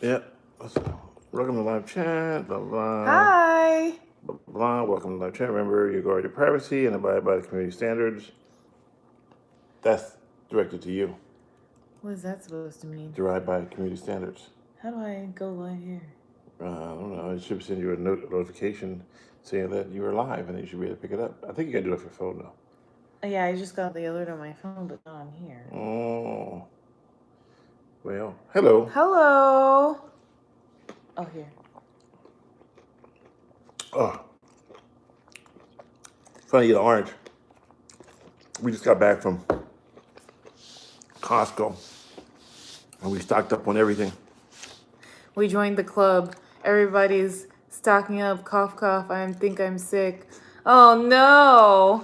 Yeah. Welcome to live chat. Blah blah. Hi. Blah blah. Welcome to live chat. Remember, you guard your privacy and abide by the community standards. That's directed to you. What is that supposed to mean? To abide by community standards. How do I go live here? I don't know. It should send you a notification saying that you are live, and you should be able to pick it up. I think you can do it off your phone though. Yeah, I just got the alert on my phone, but not on here. Oh. Well, hello. Hello. Oh, here. Oh. Funny to eat an orange. We just got back from Costco, and we stocked up on everything. We joined the club. Everybody's stocking up. Cough, cough. I think I'm sick. Oh, no.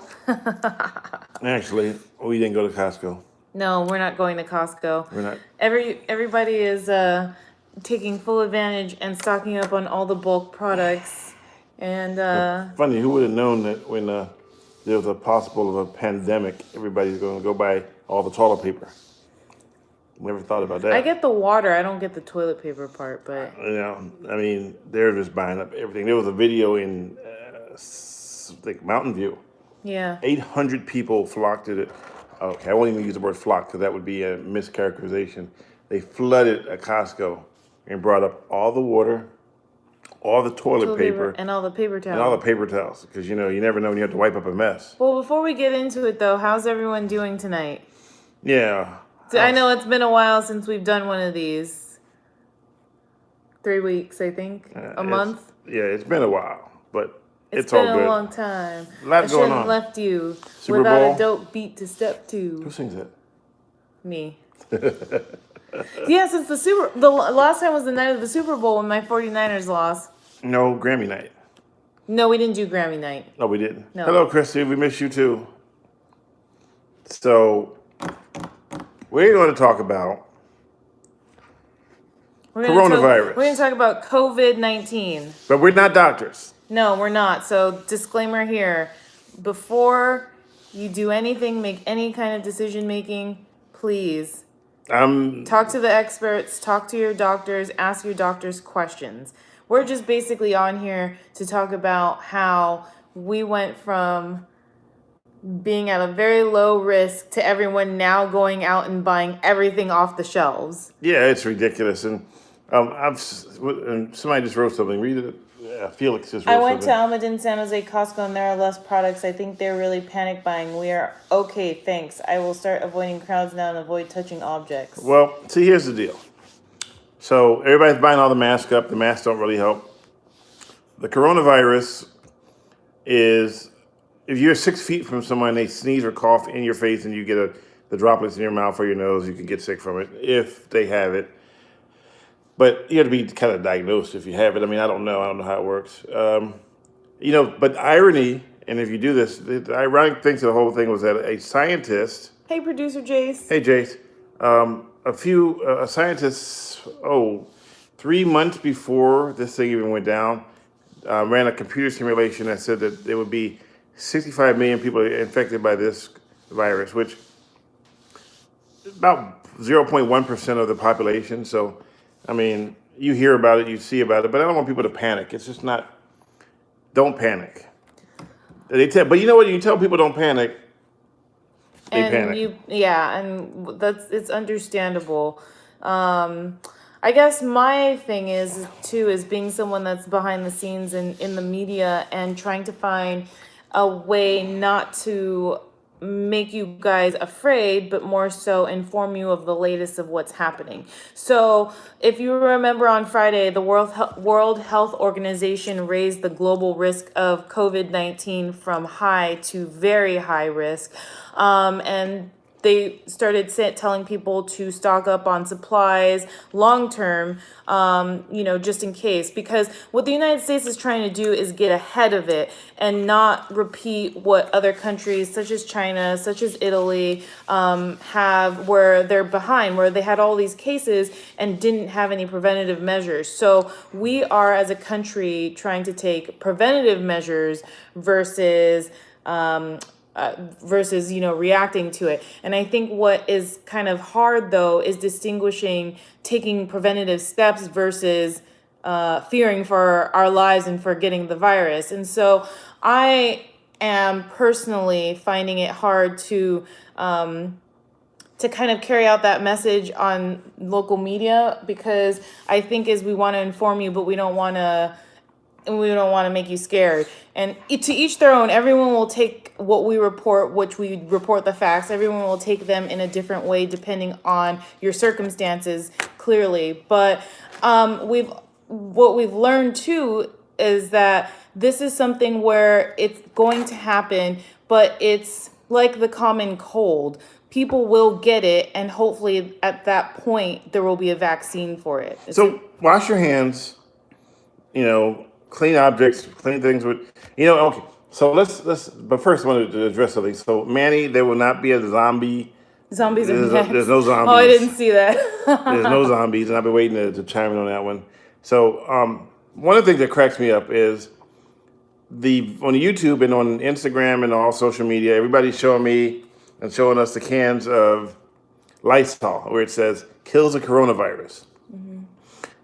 Actually, we didn't go to Costco. No, we're not going to Costco. We're not. Everybody is taking full advantage and stocking up on all the bulk products. And Funny, who would have known that when there was a possible of a pandemic, everybody's going to go buy all the toilet paper. Never thought about that. I get the water. I don't get the toilet paper part, but I mean, they're just buying up everything. There was a video in like Mountain View. yeah. 800 people flocked to it. Okay, I won't even use the word flock because that would be a mischaracterization. They flooded a Costco and brought up all the water, all the toilet paper, And all the paper towels. and all the paper towels. Because you never know when you have to wipe up a mess. Well, before we get into it, though, how's everyone doing tonight? Yeah. So I know it's been a while since we've done one of these. 3 weeks, I think. A month. Yeah, it's been a while, but It's all been good. a long time. A lot I going shouldn't on. have left you Super without Bowl? a dope beat to step Who to. sings that? Me. Yeah, since the last time was the night of the Super Bowl when my 49ers lost. No, Grammy night. No, we didn't do Grammy night. No, we didn't. No. Hello, Christy. We miss you too. So, we're going to talk about coronavirus. We're going to talk about COVID-19. But we're not doctors. No, we're not. So, disclaimer here. Before you do anything, make any kind of decision making, please talk to the experts, talk to your doctors, ask your doctors questions. We're just basically on here to talk about how we went from being at a very low risk to everyone now going out and buying everything off the shelves. Yeah, it's ridiculous. And and somebody just wrote something. Read it. Felix just wrote I went to something. Almaden San Jose Costco and there are less products. I think they're really panic buying. We are okay, thanks. I will start avoiding crowds now and avoid touching objects. Well, see, here's the deal. So everybody's buying all the masks up. The masks don't really help. The coronavirus is, if you're 6 feet from someone, they sneeze or cough in your face and you get the droplets in your mouth or your nose, you can get sick from it if they have it. But you have to be kind of diagnosed if you have it. I mean, I don't know. I don't know how it works. But irony, and if you do this, the ironic thing to the whole thing was that a scientist, Hey, producer Jace. hey Jace, a scientist, 3 months before this thing even went down, ran a computer simulation that said that there would be 65 million people infected by this virus, which about 0.1% of the population. So, I mean, you hear about it, you see about it, but I don't want people to panic. It's just not. Don't panic. But you know what? You tell people don't panic, they panic. And it's understandable. I guess my thing is being someone that's behind the scenes and in the media and trying to find a way not to make you guys afraid, but more so inform you of the latest of what's happening. So if you remember on Friday, the World Health Organization raised the global risk of COVID-19 from high to very high risk. And they started telling people to stock up on supplies long term, just in case. Because what the United States is trying to do is get ahead of it and not repeat what other countries, such as China, such as Italy, have, where they're behind, where they had all these cases and didn't have any preventative measures. So we are, as a country, trying to take preventative measures versus versus reacting to it. And I think what is kind of hard though is distinguishing taking preventative steps versus fearing for our lives and for getting the virus. And so I am personally finding it hard to kind of carry out that message on local media, because I think is we want to inform you, but we don't want to make you scared. And to each their own. Everyone will take what we report, which we report the facts. Everyone will take them in a different way depending on your circumstances, clearly. But what we've learned too is that this is something where it's going to happen, but it's like the common cold. People will get it, and hopefully at that point there will be a vaccine for it. So wash your hands, clean objects, clean things with, okay. So but first I wanted to address something. So Manny, there will not be a zombie. Zombies are next. There's no zombies. Oh, I didn't see that. There's no zombies, and I've been waiting to chime in on that one. So one of the things that cracks me up is on YouTube and on Instagram and all social media, everybody's showing me and showing us the cans of Lysol where it says kills the coronavirus. Mm-hmm.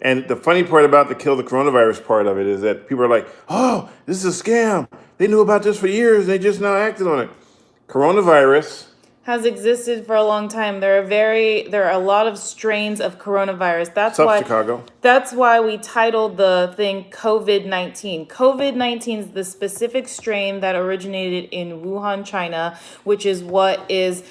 And the funny part about the kill the coronavirus part of it is that people are like, oh, this is a scam. They knew about this for years. They just now acted on it. Coronavirus has existed for a long time. There are a lot of strains of coronavirus. Chicago. That's why we titled the thing COVID-19. COVID-19 is the specific strain that originated in Wuhan, China, which is what is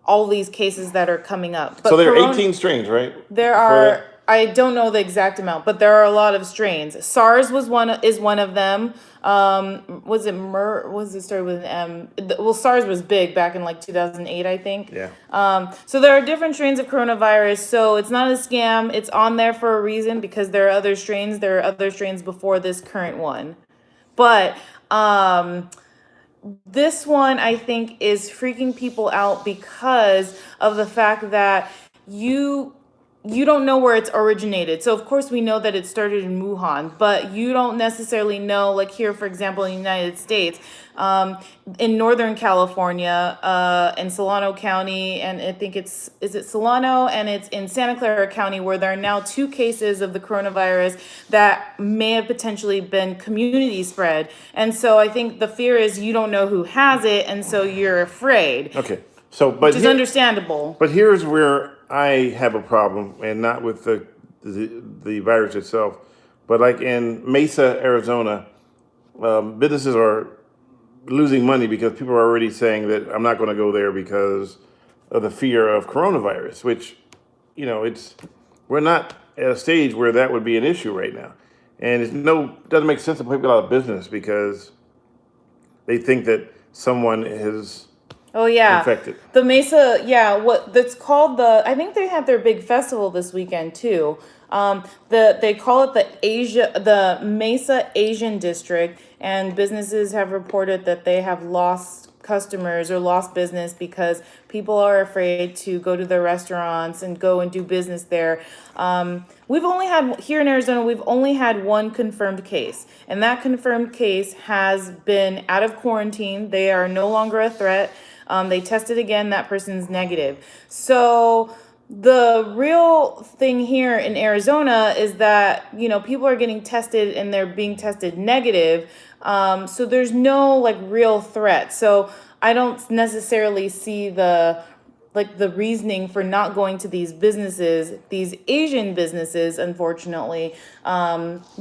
all these cases that are coming up. But so there are 18 strains, right? There are. I don't know the exact amount, but there are a lot of strains. SARS is one of them. Was it started with an M? Well, SARS was big back in like 2008, I think. Yeah. So there are different strains of coronavirus. So it's not a scam. It's on there for a reason, because there are other strains. There are other strains before this current one. But this one, I think, is freaking people out because of the fact that you don't know where it's originated. So, of course, we know that it started in Wuhan, but you don't necessarily know, like here, for example, in the United States, in Northern California, in Solano County, and I think is it Solano, and it's in Santa Clara County, where there are now 2 cases of the coronavirus that may have potentially been community spread. And so I think the fear is you don't know who has it, and so you're afraid. Okay. So, which is understandable. But here's where I have a problem, and not with the virus itself, but like in Mesa, Arizona, businesses are losing money because people are already saying that I'm not going to go there because of the fear of coronavirus, which, we're not at a stage where that would be an issue right now. And it doesn't make sense to put people out of business because they think that someone is infected. The Mesa, what that's called I think they had their big festival this weekend too. They call it the Mesa Asian District, and businesses have reported that they have lost customers or lost business because people are afraid to go to their restaurants and go and do business there. Here in Arizona, we've only had one confirmed case, and that confirmed case has been out of quarantine. They are no longer a threat. They tested again, that person's negative. So the real thing here in Arizona is that, people are getting tested and they're being tested negative. So there's no real threat. So I don't necessarily see the reasoning for not going to these businesses, these Asian businesses, unfortunately,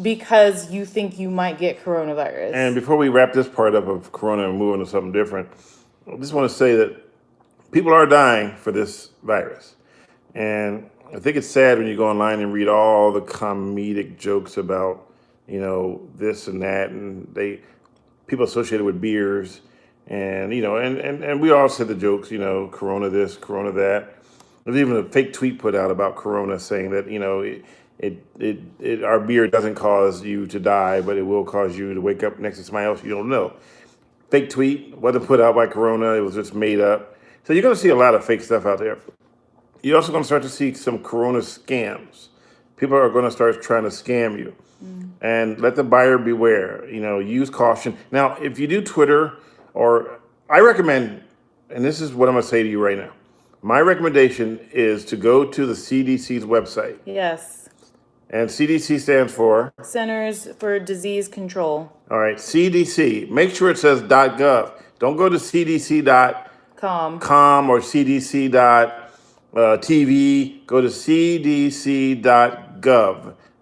because you think you might get coronavirus. And before we wrap this part up of corona and move on to something different, I just want to say that people are dying for this virus. And I think it's sad when you go online and read all the comedic jokes about, this and that, and people associated with beers, and and we all said the jokes, corona this, corona that. There's even a fake tweet put out about corona saying that, our beer doesn't cause you to die, but it will cause you to wake up next to somebody else you don't know. Fake tweet, wasn't put out by Corona, it was just made up. So you're going to see a lot of fake stuff out there. You're also going to start to see some Corona scams. People are going to start trying to scam you. And let the buyer beware, use caution. Now, if you do Twitter or I recommend, and this is what I'm going to say to you right now. My recommendation is to go to the CDC's website. Yes. And CDC stands for? Centers for Disease Control. All right, CDC. Make sure it says .gov. Don't go to cdc.com or cdc.tv. Go to cdc.gov.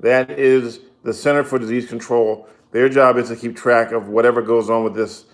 That is the Center for Disease Control. Their job is to keep track of whatever goes on with this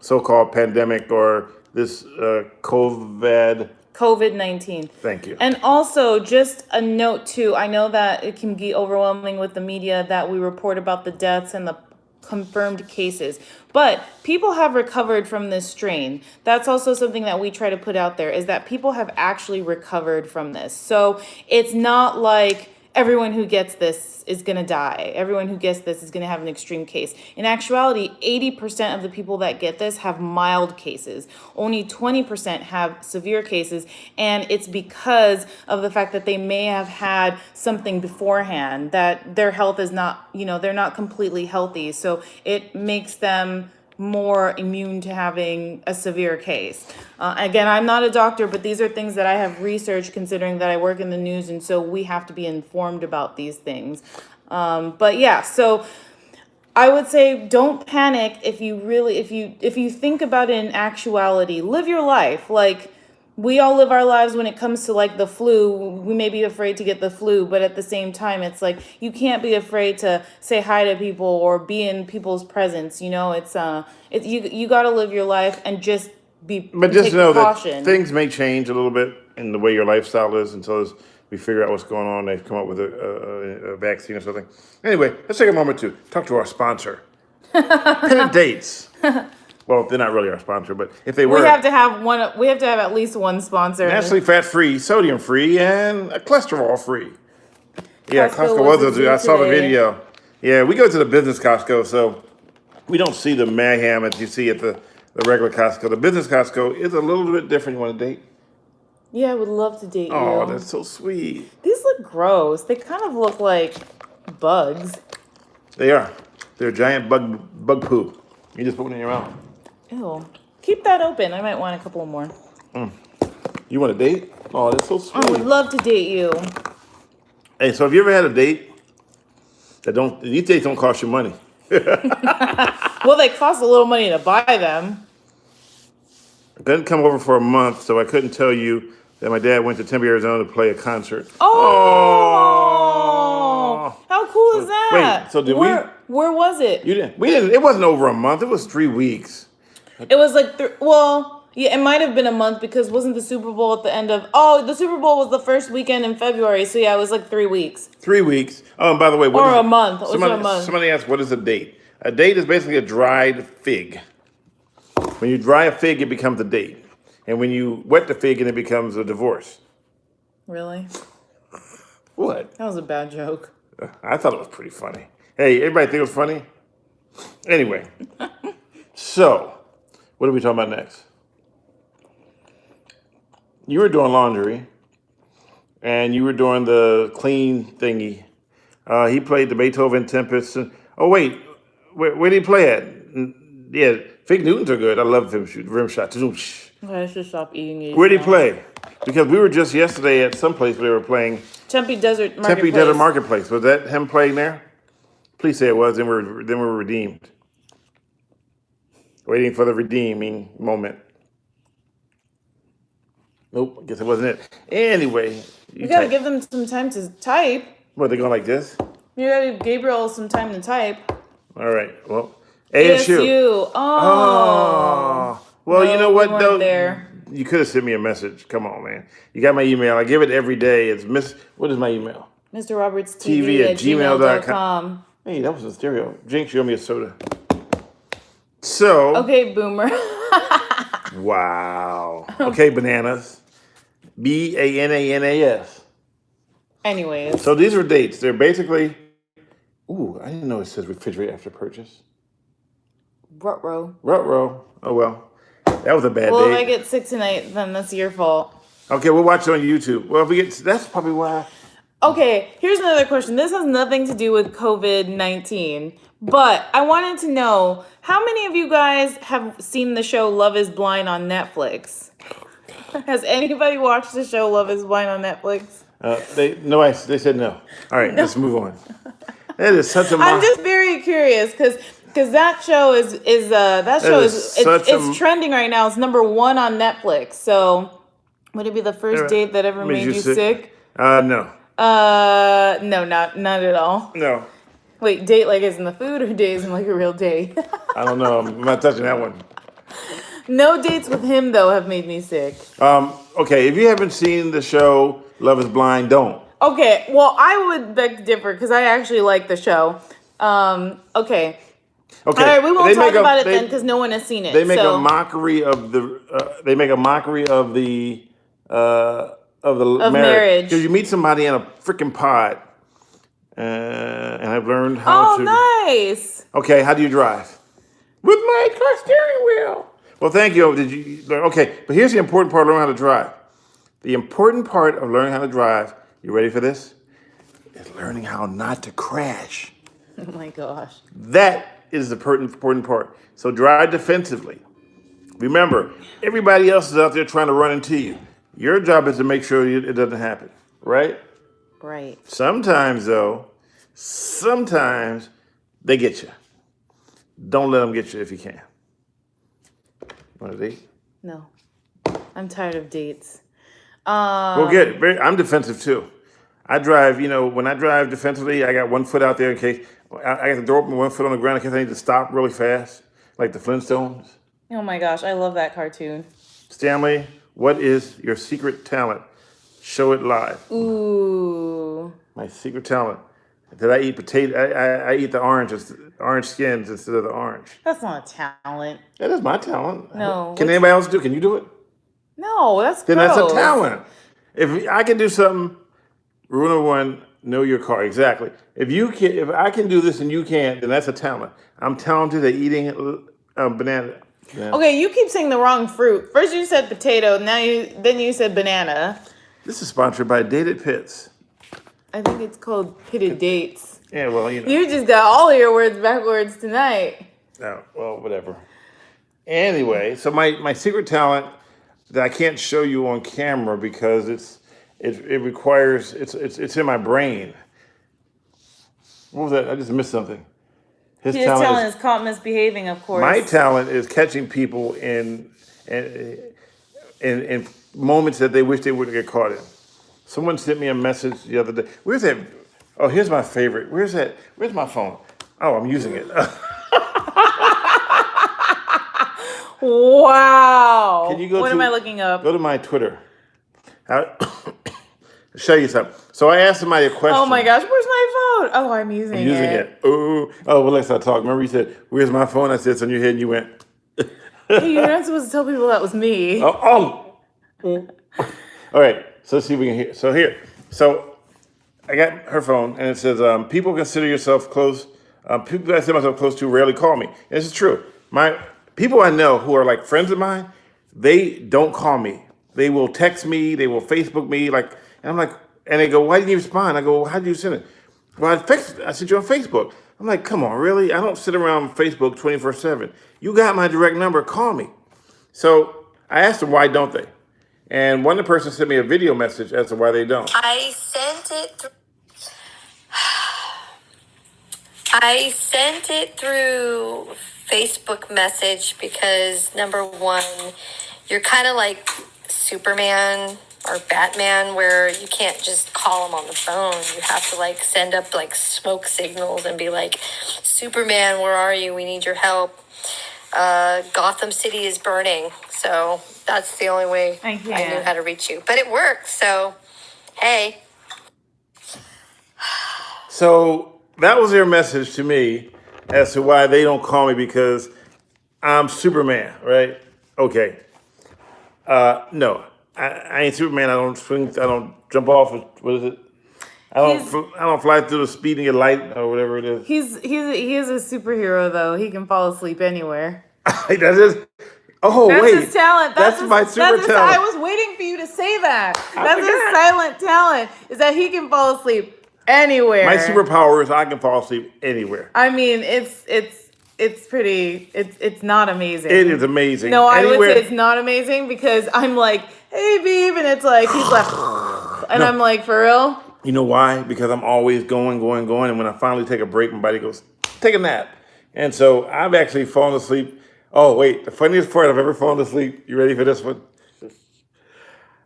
so-called pandemic or this COVID-19. Thank you. And also, just a note too, I know that it can be overwhelming with the media that we report about the deaths and the confirmed cases, but people have recovered from this strain. That's also something that we try to put out there, is that people have actually recovered from this. So it's not like everyone who gets this is going to die. Everyone who gets this is going to have an extreme case. In actuality, 80% of the people that get this have mild cases. Only 20% have severe cases. And it's because of the fact that they may have had something beforehand, that their health is not, they're not completely healthy. So it makes them more immune to having a severe case. Again, I'm not a doctor, but these are things that I have researched, considering that I work in the news, and so we have to be informed about these things. But yeah, so I would say don't panic if you think about it in actuality. Live your life. Like, we all live our lives when it comes to like the flu. We may be afraid to get the flu, but at the same time, it's like you can't be afraid to say hi to people or be in people's presence. You got to live your life and just But just take know precaution. that things may change a little bit in the way your lifestyle is until we figure out what's going on. They come up with a vaccine or something. Anyway, let's take a moment to talk to our sponsor, Pennant Dates. Well, they're not really our sponsor, but if they were, we have to have one. We have to have at least one sponsor. naturally fat-free, sodium-free, and cholesterol-free. Yeah, Costco was. I saw the video. Yeah, we go to the business Costco, so we don't see the mayhem that you see at the regular Costco. The business Costco is a little bit different. You want to date? Yeah, I would love to date you. Oh, that's so sweet. These look gross. They kind of look like bugs. They are. They're giant bug poo. You just put one in your mouth. Ew. Keep that open. I might want a couple more. You want a date? Oh, that's so sweet. I would love to date you. Hey, so have you ever had a date these dates don't cost you money? Well, they cost a little money to buy them. I couldn't come over for a month, so I couldn't tell you that my dad went to Tempe, Arizona to play a concert. Oh! How cool is that? Wait, so Where was it? You didn't. We didn't. It wasn't over a month. It was 3 weeks. It was like, yeah, it might have been a month, because wasn't the Super Bowl at the end of, the Super Bowl was the first weekend in February. So yeah, it was like 3 weeks. 3 weeks. Oh, and by the way, Or a month. Somebody asked, what is a date? A date is basically a dried fig. When you dry a fig, it becomes a date. And when you wet the fig, and it becomes a divorce. Really? What? That was a bad joke. I thought it was pretty funny. Hey, everybody think it was funny? Anyway. So, what are we talking about next? You were doing laundry, and you were doing the clean thingy. He played the Beethoven Tempest. Oh, wait. Where did he play at? Yeah, fig Newtons are good. I love rim shots. I should stop eating it. Where did he play? Because we were just yesterday at some place where they were playing. Tempe Desert Marketplace. Tempe Desert Marketplace. Was that him playing there? Please say it was. Then we're redeemed. Waiting for the redeeming moment. Nope, I guess it wasn't it. Anyway. You gotta give them some time to type. What, they going like this? You gotta give Gabriel some time to type. All right, well. ASU. Oh. Well, no, you know what, though? There. You could have sent me a message. Come on, man. You got my email. I give it every day. It's what is my email? Mr. Roberts TV at gmail.com. Hey, that was a stereo. Jinx, you owe me a soda. So. Okay, boomer. Wow. Okay, bananas. BANANAS. Anyways. So these are dates. They're basically. Ooh, I didn't know it says refrigerate after purchase. Ruh-roh. Ruh-roh. Oh, well. That was a bad Well, date. if I get sick tonight, then that's your fault. Okay, we'll watch it on YouTube. Well, that's probably why Okay, here's another question. This has nothing to do with COVID-19, but I wanted to know how many of you guys have seen the show Love is Blind on Netflix? Has anybody watched the show Love is Blind on Netflix? They said no. All right, let's move on. That is such a I'm just very curious because that show it's trending right now. It's #1 on Netflix. So would it be the first date that ever made you sick? No. No, not at all. No. Wait, date like as in the food or date as in like a real date? I don't know. I'm not touching that one. No dates with him though have made me sick. Okay, if you haven't seen the show Love is Blind, don't. Okay, well I would beg to differ because I actually like the show. Okay. All right, we won't talk about it then because no one has seen it. They make a mockery of the. They make a mockery of the marriage. Because you meet somebody in a freaking pod, and I've learned how to. Oh, nice. Okay, how do you drive? With my car steering wheel. Well, thank you. Did you? Okay, but here's the important part of learning how to drive. The important part of learning how to drive. You ready for this? Is learning how not to crash. Oh my gosh. That is the important part. So drive defensively. Remember, everybody else is out there trying to run into you. Your job is to make sure it doesn't happen, right? Right. Sometimes, though, they get you. Don't let them get you if you can. Want to date? No. I'm tired of dates. Well, good. I'm defensive, too. I drive, when I drive defensively, I got one foot out there in case. I got the door open, one foot on the ground in case I need to stop really fast, like the Flintstones. Oh my gosh, I love that cartoon. Stanley, what is your secret talent? Show it live. Ooh. My secret talent. Did I eat potato? I eat the orange skins instead of the orange. That's not a talent. That is my talent. No. Can anybody else do it? Can you do it? No, that's Then gross. that's a talent. If I can do something, rule number one, know your car. Exactly. If I can do this and you can't, then that's a talent. I'm talented at eating banana. Yeah. Okay, you keep saying the wrong fruit. First you said potato, then you said banana. This is sponsored by Dated Pits. I think it's called Pitted Dates. Yeah, well, You just got all of your words backwards tonight. No, well, whatever. Anyway, so my secret talent that I can't show you on camera because it requires it's in my brain. What was that? I just missed something. His talent is caught misbehaving, of course. My talent is catching people in moments that they wish they wouldn't get caught in. Someone sent me a message the other day. Where's that? Oh, here's my favorite. Where's that? Where's my phone? Oh, I'm using it. Wow. Can you go what am I looking up? Go to my Twitter. I'll show you something. So I asked somebody a question. Oh my gosh, where's my phone? Oh, I'm using it. Oh, well, let's not talk. Remember you said, where's my phone? I said, it's on your head, and you went. Hey, you're not supposed to tell people that was me. Oh. All right, so let's see if we can hear. So I got her phone, and it says, people consider yourself close. People I consider myself close to rarely call me. And this is true. My people I know who are like friends of mine, they don't call me. They will text me. They will Facebook me. And I'm like, and they go, why didn't you respond? I go, well, how did you send it? Well, I sent you on Facebook. I'm like, come on, really? I don't sit around Facebook 24/7. You got my direct number. Call me. So I asked them, why don't they? And one person sent me a video message as to why they don't. I sent it through Facebook message because number one, you're kind of like Superman or Batman where you can't just call them on the phone. You have to send up smoke signals and be like, Superman, where are you? We need your help. Gotham City is burning. So that's the only way I knew how to reach you. But it works. So, hey. So that was their message to me as to why they don't call me because I'm Superman, right? Okay. No, I ain't Superman. I don't swing. I don't jump off. What is it? I don't fly through the speeding light or whatever it is. He is a superhero though. He can fall asleep anywhere. That is. Oh, That's wait. his talent. That's my super his, talent. I was waiting for you to say that. I That's his forgot. silent talent, is that he can fall asleep anywhere. My superpower is I can fall asleep anywhere. I mean, it's not amazing. It is amazing. No, I would Anywhere- say it's not amazing because I'm like, hey, babe, and it's like, he's like, and I'm like, for real? You know why? Because I'm always going. And when I finally take a break, my body goes, take a nap. And so I've actually fallen asleep. Oh, wait. The funniest part I've ever fallen asleep. You ready for this one?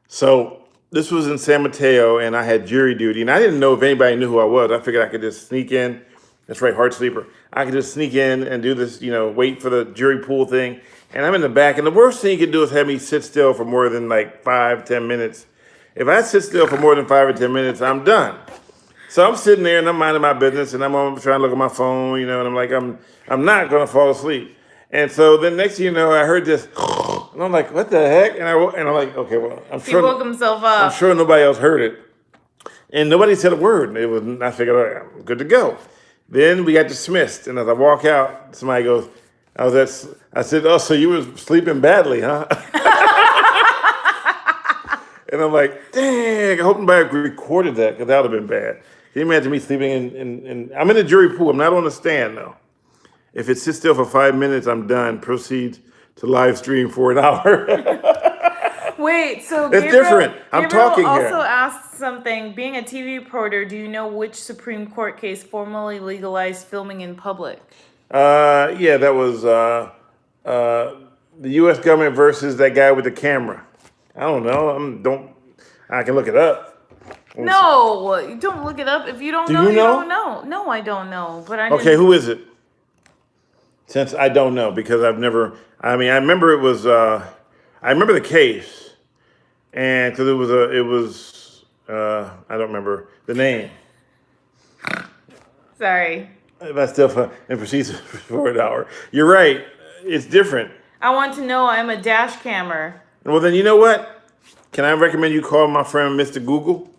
So this was in San Mateo, and I had jury duty. And I didn't know if anybody knew who I was. I figured I could just sneak in. That's right, hard sleeper. I could just sneak in and do this, wait for the jury pool thing. And I'm in the back. And the worst thing you can do is have me sit still for more than like 5-10 minutes. If I sit still for more than 5 or 10 minutes, I'm done. So I'm sitting there and I'm minding my business and I'm trying to look at my phone, and I'm like, I'm not gonna fall asleep. And so then next thing you know, I heard this, and I'm like, what the heck? And I'm like, okay, well, He woke himself up. I'm sure nobody else heard it, and nobody said a word. I figured, all right, I'm good to go. Then we got dismissed, and as I walk out, somebody goes, I said, oh, so you were sleeping badly, huh? And I'm like, dang, I hope nobody recorded that because that would have been bad. Can you imagine me sleeping in I'm in the jury pool. I'm not on the stand, though. If it sits still for 5 minutes, I'm done. Proceed to live stream for an hour. Wait, so It's different. I'm talking also here. asked something. Being a TV reporter, do you know which Supreme Court case formally legalized filming in public? Yeah, that was the U.S. government versus that guy with the camera. I don't know. I can look it up. No, you don't look it up. If you don't Do know, you you know? don't know. No, I don't know. But I Okay, didn't- who is it? Since I don't know, because I've never. I mean, I remember it was. I remember the case, and because it was. I don't remember the name. Sorry. But still, and proceeds for an hour. You're right. It's different. I want to know. I'm a dash cammer. Well, then you know what? Can I recommend you call my friend Mr. Google?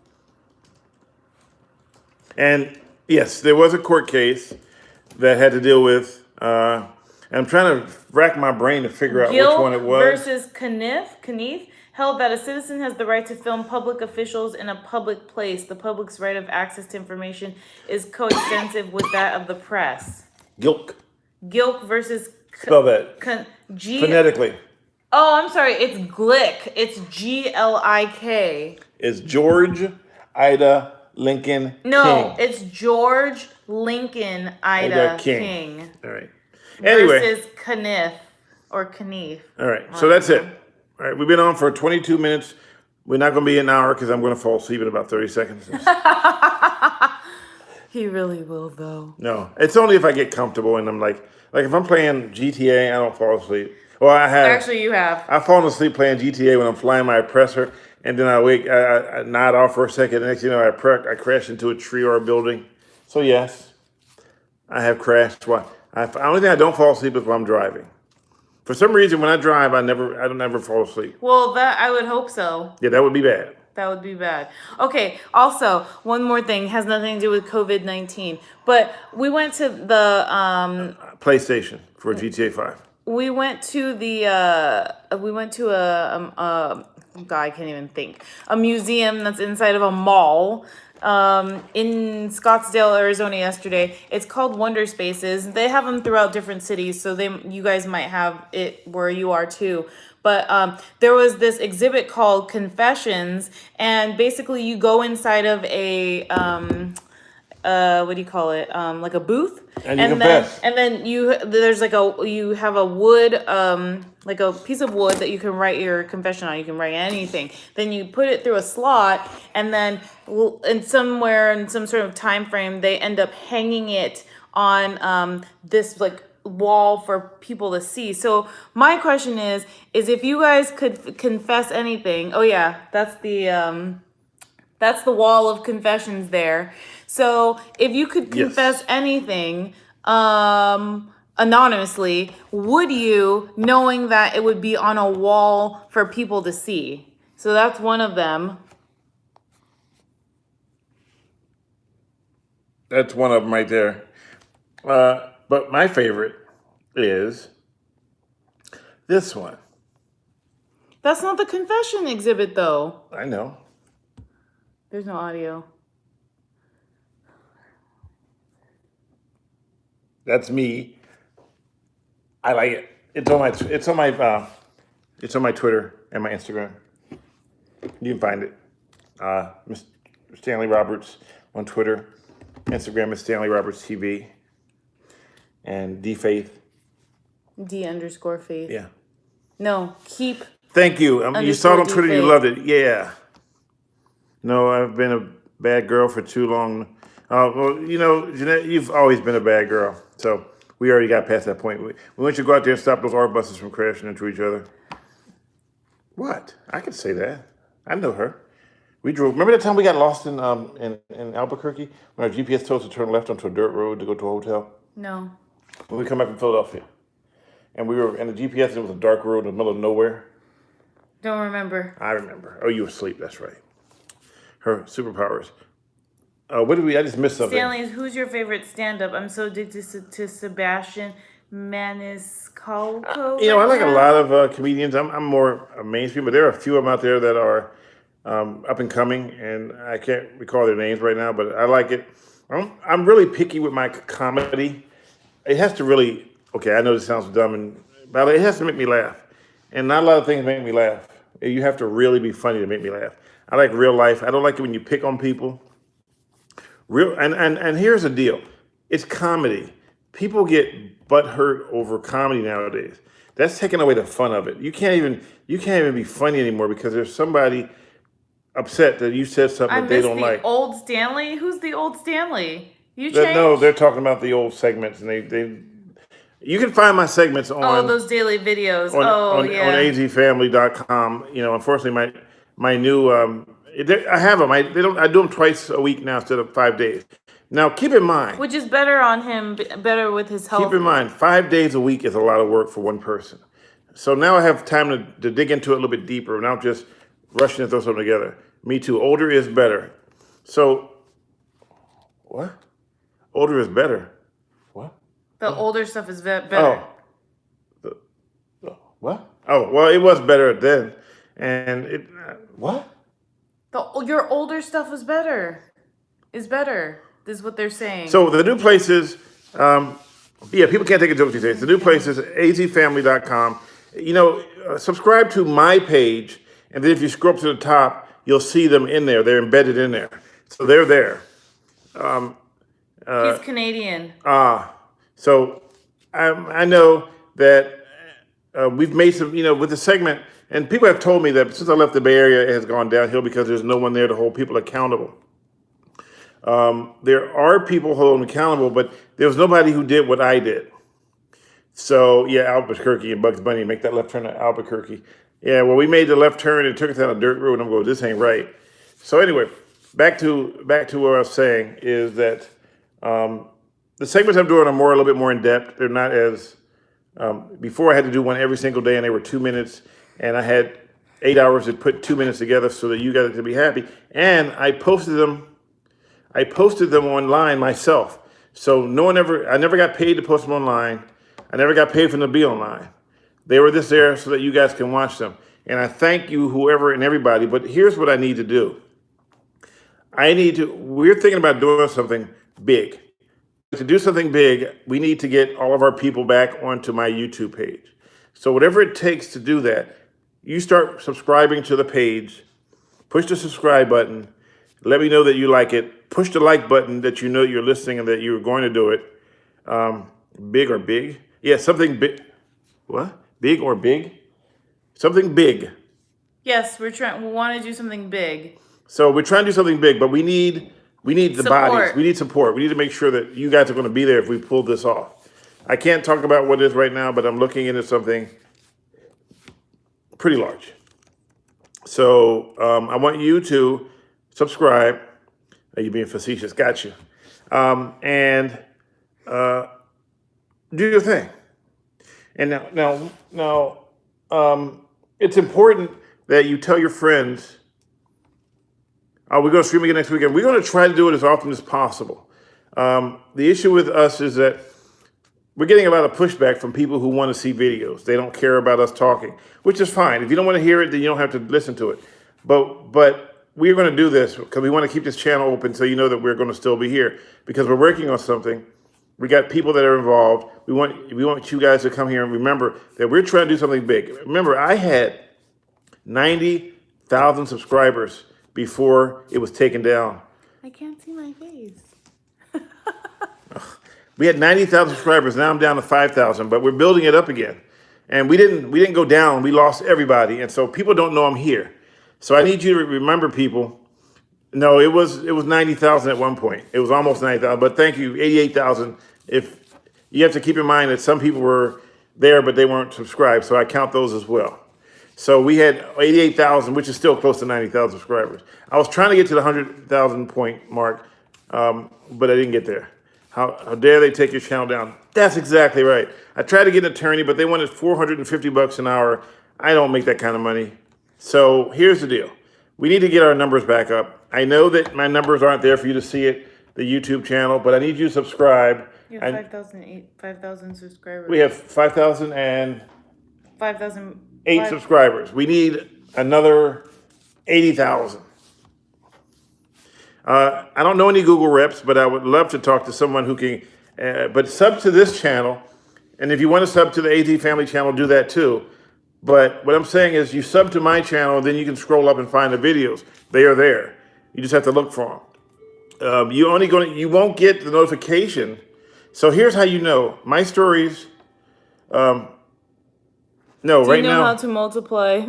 And yes, there was a court case that had to deal with. And I'm trying to rack my brain to figure out which one it was. versus Kniff held that a citizen has the right to film public officials in a public place. The public's right of access to information is coextensive with that of the press. Gilk. Gilk versus Spell that G. phonetically. Oh, I'm sorry. It's Glick. It's Glik. It's George Ida Lincoln No, King. it's George Lincoln Ida King. All right. Anyway. Versus Kniff or Knief. All right. So that's it. All right. We've been on for 22 minutes. We're not going to be an hour because I'm going to fall asleep in about 30 seconds. He really will, though. No, it's only if I get comfortable and I'm like if I'm playing GTA, I don't fall asleep. Well, Actually, you have. I've fallen asleep playing GTA when I'm flying my oppressor, and then I wake, I nod off for a second. The next thing you know, I crash into a tree or a building. So yes, I have crashed. The only thing I don't fall asleep is when I'm driving. For some reason, when I drive, I don't ever fall asleep. Well, that I would hope so. Yeah, that would be bad. That would be bad. Okay, also, one more thing has nothing to do with COVID-19. But we went to the PlayStation for GTA 5. we went to God, I can't even think. A museum that's inside of a mall in Scottsdale, Arizona yesterday. It's called Wonder Spaces. They have them throughout different cities, so you guys might have it where you are too. But there was this exhibit called Confessions, and basically you go inside of a what do you call it? Like a booth. And you confess. Then you have a wood, like a piece of wood that you can write your confession on. You can write anything. Then you put it through a slot, and then in some sort of time frame, they end up hanging it on this like wall for people to see. So my question is if you guys could confess anything. Oh yeah, that's the wall of confessions there. So if you could confess anything anonymously, would you, knowing that it would be on a wall for people to see? So that's one of them. That's one of them right there. But my favorite is this one. That's not the confession exhibit, though. I know. There's no audio. That's me. I like it. It's on my Twitter and my Instagram. You can find it. Mr. Stanley Roberts on Twitter. Instagram is Stanley Roberts TV. And D-Faith. D_Faith. Yeah. No, keep. Thank you. You saw it on Twitter. You D-Faith. loved it. Yeah. No, I've been a bad girl for too long. Well, Jeanette, you've always been a bad girl. So we already got past that point. We want you to go out there and stop those R buses from crashing into each other. What? I could say that. I know her. We drove. Remember that time we got lost in Albuquerque when our GPS told us to turn left onto a dirt road to go to a hotel? No. When we come back from Philadelphia. And we were in the GPS, it was a dark road in the middle of nowhere. Don't remember. I remember. Oh, you were asleep. That's right. Her superpowers. What did we? I just missed something. Stanley, who's your favorite stand-up? I'm so addicted to Sebastian Maniscalco. I like a lot of comedians. I'm more mainstream, but there are a few of them out there that are up and coming, and I can't recall their names right now, but I like it. I'm really picky with my comedy. It has to really, okay, I know this sounds dumb, but it has to make me laugh. And not a lot of things make me laugh. You have to really be funny to make me laugh. I like real life. I don't like it when you pick on people. And here's the deal. It's comedy. People get butthurt over comedy nowadays. That's taking away the fun of it. You can't even be funny anymore because there's somebody upset that you said something that they don't like. Old Stanley? Who's the old Stanley? You changed? No, they're talking about the old segments, and they. You can find my segments on those daily videos. on azfamily.com. Unfortunately, my new I have them. I do them twice a week now instead of 5 days. Now, keep in mind, which is better on him, better with his health. Keep in mind, 5 days a week is a lot of work for one person. So now I have time to dig into it a little bit deeper, without just rushing to throw something together. Me too. Older is better. So, what? Older is better. What? The older stuff is better. What? Oh, well, it was better then. And it, what? Your older stuff is better. Is better. This is what they're saying. So the new place is, people can't take a joke these days. The new place is azfamily.com. Subscribe to my page, and then if you scroll up to the top, you'll see them in there. They're embedded in there. So they're there. He's Canadian. So I know that we've made some, with the segment, and people have told me that since I left the Bay Area, it has gone downhill because there's no one there to hold people accountable. There are people holding accountable, but there was nobody who did what I did. So, yeah, Albuquerque and Bugs Bunny, make that left turn to Albuquerque. Yeah, well, we made the left turn and took us down a dirt road, and I'm going, this ain't right. So anyway, back to what I was saying is that the segments I'm doing are a little bit more in depth. They're not as, before I had to do one every single day, and they were 2 minutes, and I had 8 hours to put 2 minutes together so that you guys could be happy. And I posted them online myself. So I never got paid to post them online. I never got paid for them to be online. They were just there so that you guys can watch them. And I thank you, whoever and everybody, but here's what I need to do. We're thinking about doing something big. To do something big, we need to get all of our people back onto my YouTube page. So whatever it takes to do that, you start subscribing to the page, push the subscribe button, let me know that you like it, push the like button that you know you're listening and that you're going to do it. Big or big? Yeah, something big. What? Big or big? Something big. Yes, we want to do something big. So we're trying to do something big, but we need the Support. bodies. We need support. We need to make sure that you guys are going to be there if we pull this off. I can't talk about what it is right now, but I'm looking into something pretty large. So I want you to subscribe. You're being facetious. Got you. And do your thing. And now, it's important that you tell your friends. We're going to stream again next weekend. We're going to try to do it as often as possible. The issue with us is that we're getting a lot of pushback from people who want to see videos. They don't care about us talking, which is fine. If you don't want to hear it, then you don't have to listen to it. But we're going to do this because we want to keep this channel open so you know that we're going to still be here because we're working on something. We got people that are involved. We want you guys to come here and remember that we're trying to do something big. Remember, I had 90,000 subscribers before it was taken down. I can't see my face. We had 90,000 subscribers. Now I'm down to 5,000, but we're building it up again. And we didn't go down. We lost everybody, and so people don't know I'm here. So I need you to remember, people. No, it was 90,000 at one point. It was almost 90,000, but thank you, 88,000. If you have to keep in mind that some people were there, but they weren't subscribed, so I count those as well. So we had 88,000, which is still close to 90,000 subscribers. I was trying to get to the 100,000 point mark, but I didn't get there. How dare they take your channel down? That's exactly right. I tried to get an attorney, but they wanted $450 an hour. I don't make that kind of money. So here's the deal. We need to get our numbers back up. I know that my numbers aren't there for you to see it, the YouTube channel, but I need you to subscribe. You have 5,000 subscribers. We have 5,000 and 5,008 subscribers. We need another 80,000. I don't know any Google reps, but I would love to talk to someone who can. But sub to this channel, and if you want to sub to the AZ Family channel, do that too. But what I'm saying is, you sub to my channel, then you can scroll up and find the videos. They are there. You just have to look for them. You won't get the notification. So here's how you know my stories. No, Do right you know now. how to multiply?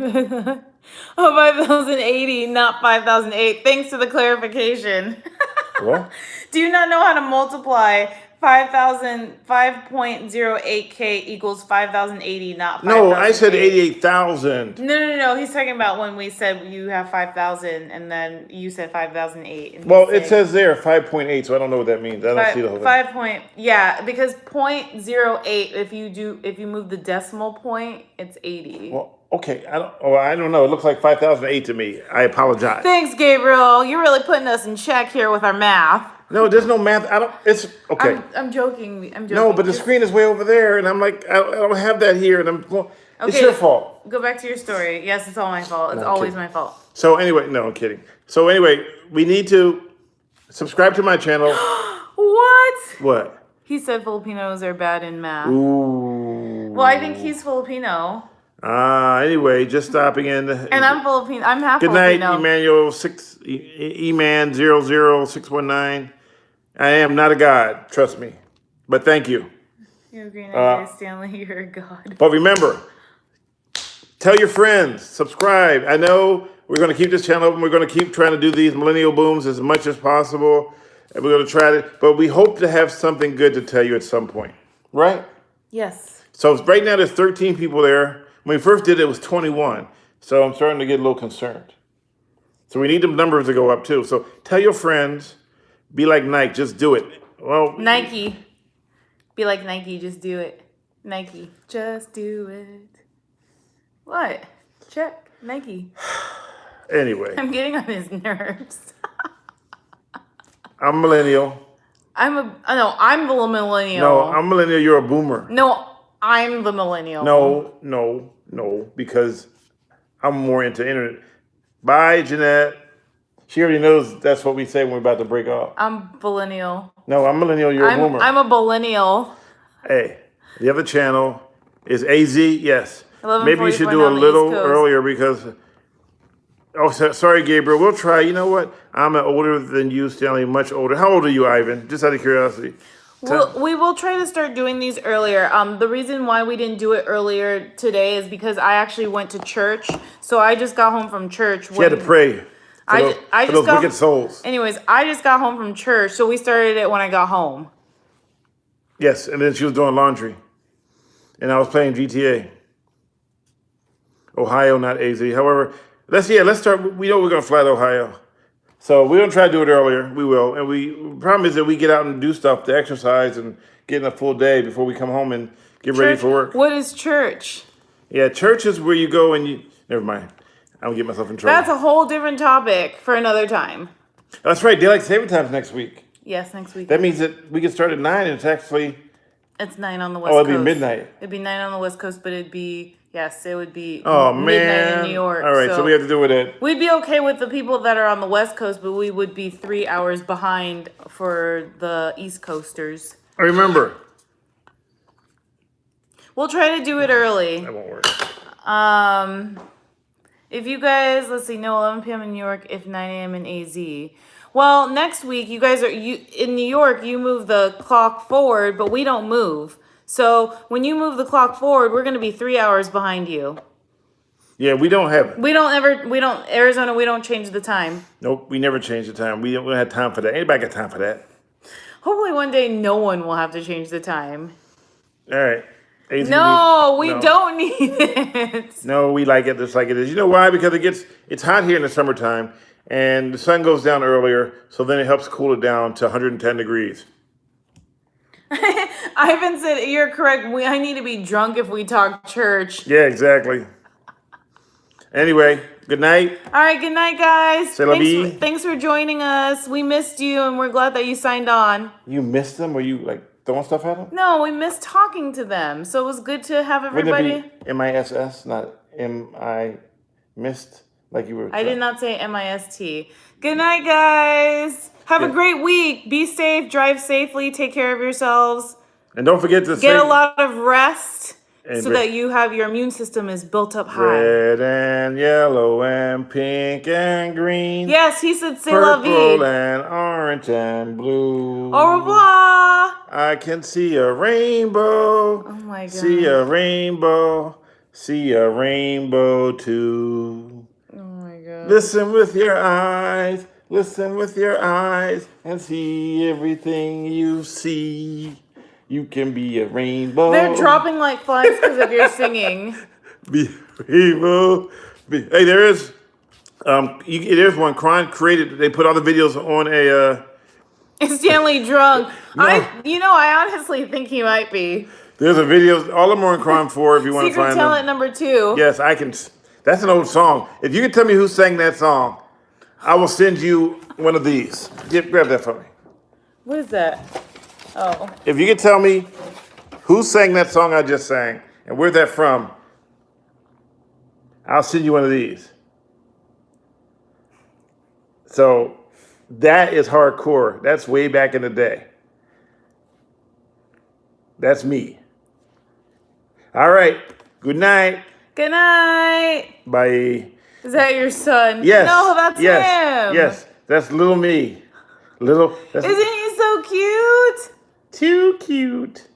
5,080, not 5,008. Thanks for the clarification. What? Do you not know how to multiply 5.08K equals 5,080, not 5,008? No, I said 88,000. No. He's talking about when we said you have 5,000 and then you said 5,008. Well, it says there 5.8, so I don't know what that means. I don't see the whole thing. Because 0.08, if you move the decimal point, it's 80. Well, okay, I don't know. It looks like 5,008 to me. I apologize. Thanks, Gabriel. You're really putting us in check here with our math. No, there's no math. It's okay. I'm joking. No, but the screen is way over there, and I'm like, I don't have that here, and it's your fault. Go back to your story. Yes, it's all my fault. It's always my fault. So anyway, no, I'm kidding. So anyway, we need to subscribe to my channel. What? What? He said Filipinos are bad in math. Ooh. Well, I think he's Filipino. Anyway, just stopping in. And I'm Filipino. I'm half Good night, Filipino. Emmanuel 00619. I am not a god, trust me. But thank you. You're a green idea, Stanley. You're a god. But remember, tell your friends, subscribe. I know we're going to keep this channel open. We're going to keep trying to do these millennial booms as much as possible. And we're going to try to, but we hope to have something good to tell you at some point. Right? Yes. So right now there's 13 people there. When we first did it, it was 21. So I'm starting to get a little concerned. So we need the numbers to go up too. So tell your friends, be like Nike, just do it. Well, Nike. Be like Nike, just do it. Nike, just do it. What? Check. Nike. Anyway, I'm getting on his nerves. I'm millennial. I'm the millennial. No, I'm millennial. You're a boomer. No, I'm the millennial. No, because I'm more into internet. Bye, Jeanette. She already knows that's what we say when we're about to break off. I'm millennial. No, I'm millennial. You're a boomer. I'm a millennial. Hey, the other channel is AZ. Yes. Maybe you should do a on the little East Coast. earlier because. Oh, sorry, Gabriel. We'll try. You know what? I'm older than you, Stanley. Much older. How old are you, Ivan? Just out of curiosity. We will try to start doing these earlier. The reason why we didn't do it earlier today is because I actually went to church. So I just got home from church. You had to pray for those wicked souls. Anyways, I just got home from church, so we started it when I got home. Yes, and then she was doing laundry. And I was playing GTA. Ohio, not AZ. However, let's start. We know we're going to fly to Ohio. So we're going to try to do it earlier. We will. And the problem is that we get out and do stuff to exercise and get in a full day before we come home and get ready for work. What is church? Yeah, church is where you go and you... Never mind. I don't get myself in trouble. That's a whole different topic for another time. That's right. Daylight Saving Time's next week. Yes, next week. That means that we can start at 9 and it's actually It's 9 on the West Oh, Coast. it'd be midnight. It'd be 9 on the West Coast, but it would be Oh, midnight man. in New York. All right, so we have to do with it. We'd be okay with the people that are on the West Coast, but we would be 3 hours behind for the East Coasters. Remember, We'll try to do it early. that won't work. If you guys, let's see, no, 11 p.m. in New York, if 9 a.m. in AZ. Well, next week, in New York, you move the clock forward, but we don't move. So when you move the clock forward, we're going to be 3 hours behind you. Yeah, we don't have it. Arizona, we don't change the time. Nope, we never change the time. We don't have time for that. Anybody got time for that? Hopefully one day no one will have to change the time. All right. No, we don't need it. No, we like it just like it is. You know why? Because it's hot here in the summertime, and the sun goes down earlier, so then it helps cool it down to 110 degrees. Ivan said, you're correct. I need to be drunk if we talk church. Yeah, exactly. Anyway, good night. All right, good night, guys. C'est la vie. Thanks for joining us. We missed you, and we're glad that you signed on. You missed them? Were you like throwing stuff at them? No, we missed talking to them, so it was good to have everybody. Wouldn't it be MISS, not MI missed, like you were? I did not say MIST. Good night, guys. Have a great week. Be safe. Drive safely. Take care of yourselves. And don't forget to Get a lot of rest and so that your immune system is built up high. red and yellow and pink and green. Yes, he said c'est la vie. Purple and orange and blue. Au revoir. I can see a rainbow. Oh my God. See a rainbow. See a rainbow too. Oh my God. Listen with your eyes. Listen with your eyes and see everything you see. You can be a rainbow. They're dropping like flies because of your singing. Be a rainbow. Hey, there is there's one Cron created. They put all the videos on a. Is Stanley drunk? No. I honestly think he might be. There's a video. All of them are on Cron 4 if you want to Secret find Talent them. number 2. Yes, I can. That's an old song. If you can tell me who sang that song, I will send you one of these. Grab that for me. What is that? Oh. If you can tell me who sang that song I just sang and where that from, I'll send you one of these. So that is hardcore. That's way back in the day. That's me. All right. Good night. Good night. Bye. Is that your son? Yes. No, that's him. Yes. That's little me. Isn't Isn't he so cute? Too cute.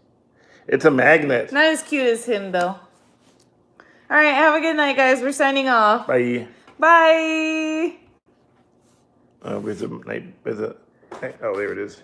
It's a magnet. Not as cute as him, though. All right, have a good night, guys. We're signing off. Bye. Bye. Oh, there it is.